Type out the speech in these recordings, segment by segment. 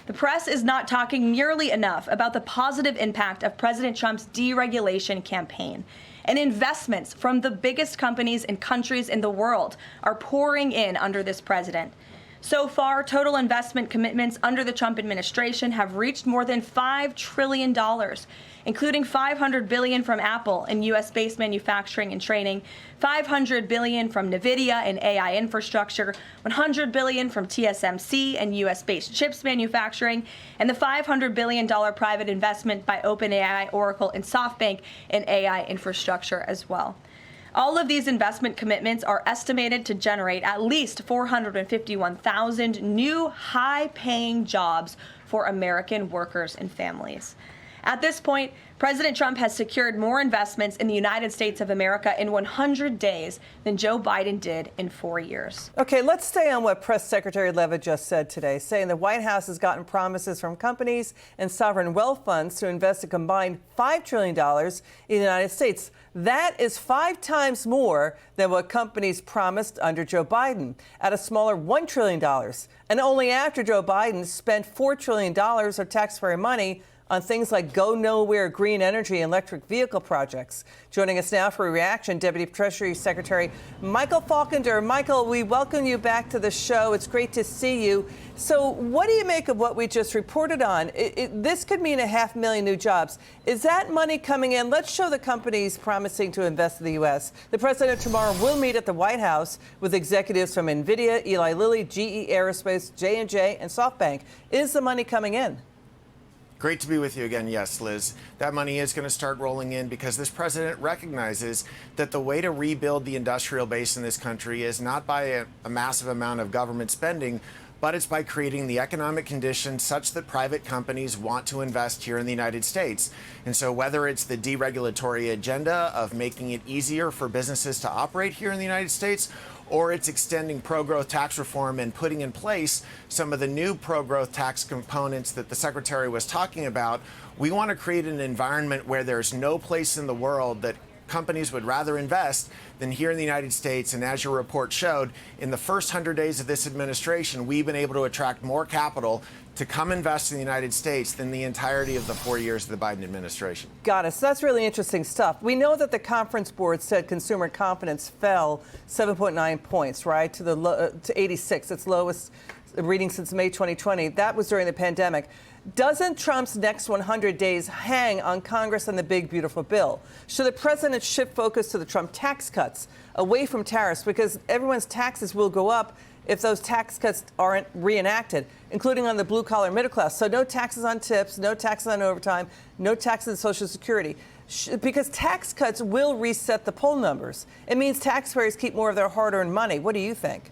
The press is not talking nearly enough about the positive impact of President Trump's deregulation campaign. And investments from the biggest companies and countries in the world are pouring in under this president. So far, total investment commitments under the Trump administration have reached more than $5 trillion, including $500 billion from Apple in U.S.-based manufacturing and training, $500 billion from NVIDIA and AI infrastructure, $100 billion from TSMC and U.S.-based chips manufacturing, and the $500 billion private investment by OpenAI, Oracle, and SoftBank in AI infrastructure as well. All of these investment commitments are estimated to generate at least 451,000 new high-paying jobs for American workers and families. At this point, President Trump has secured more investments in the United States of America in 100 days than Joe Biden did in 4 years. Okay, let's stay on what Press Secretary Leavitt just said today, saying the White House has gotten promises from companies and sovereign wealth funds to invest a combined $5 trillion in the United States. That is 5 times more than what companies promised under Joe Biden, at a smaller $1 trillion. And only after Joe Biden spent $4 trillion of taxpayer money on things like go nowhere green energy and electric vehicle projects. Joining us now for a reaction, Deputy Treasury Secretary Michael Faulkender. Michael, we welcome you back to the show. It's great to see you. So what do you make of what we just reported on? This could mean 500,000 new jobs. Is that money coming in? Let's show the companies promising to invest in the U.S. The president tomorrow will meet at the White House with executives from NVIDIA, Eli Lilly, GE Aerospace, J&J, and SoftBank. Is the money coming in? Great to be with you again. Yes, Liz. That money is going to start rolling in because this president recognizes that the way to rebuild the industrial base in this country is not by a massive amount of government spending, but it's by creating the economic conditions such that private companies want to invest here in the United States. And so whether it's the deregulatory agenda of making it easier for businesses to operate here in the United States, or it's extending pro-growth tax reform and putting in place some of the new pro-growth tax components that the Secretary was talking about, we want to create an environment where there's no place in the world that companies would rather invest than here in the United States. And as your report showed, in the first 100 days of this administration, we've been able to attract more capital to come invest in the United States than the entirety of the 4 years of the Biden administration. Got it. So that's really interesting stuff. We know that the Conference Board said consumer confidence fell 7.9 points, right, to 86. Its lowest reading since May 2020. That was during the pandemic. Doesn't Trump's next 100 days hang on Congress and the big, beautiful bill? Should the president shift focus to the Trump tax cuts away from tariffs? Because everyone's taxes will go up if those tax cuts aren't reenacted, including on the blue-collar middle class. So no taxes on tips, no taxes on overtime, no taxes on Social Security. Because tax cuts will reset the poll numbers. It means taxpayers keep more of their hard-earned money. What do you think?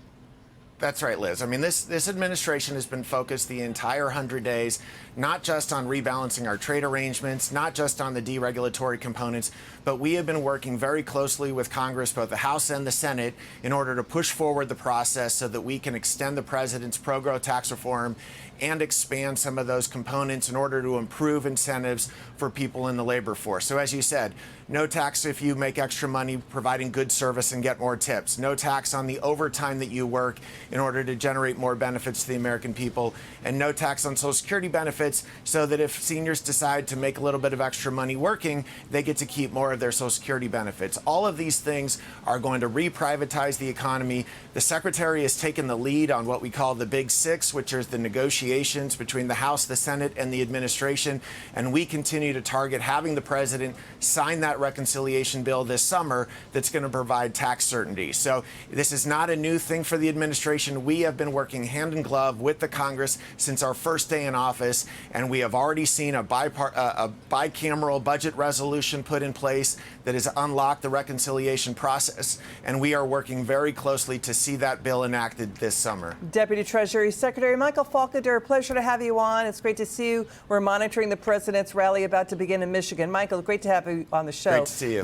That's right, Liz. I mean, this administration has been focused the entire 100 days, not just on rebalancing our trade arrangements, not just on the deregulatory components, but we have been working very closely with Congress, both the House and the Senate, in order to push forward the process so that we can extend the president's pro-growth tax reform and expand some of those components in order to improve incentives for people in the labor force. So as you said, no tax if you make extra money providing good service and get more tips. No tax on the overtime that you work in order to generate more benefits to the American people. And no tax on Social Security benefits so that if seniors decide to make a little bit of extra money working, they get to keep more of their Social Security benefits. All of these things are going to re-privatize the economy. The Secretary has taken the lead on what we call the Big Six, which is the negotiations between the House, the Senate, and the administration. And we continue to target having the president sign that reconciliation bill this summer that's going to provide tax certainty. So this is not a new thing for the administration. We have been working hand in glove with the Congress since our first day in office, and we have already seen a bicameral budget resolution put in place that has unlocked the reconciliation process, and we are working very closely to see that bill enacted this summer. Deputy Treasury Secretary Michael Faulkender, a pleasure to have you on. It's great to see you. We're monitoring the president's rally about to begin in Michigan. Michael, great to have you on the show. Great to see you.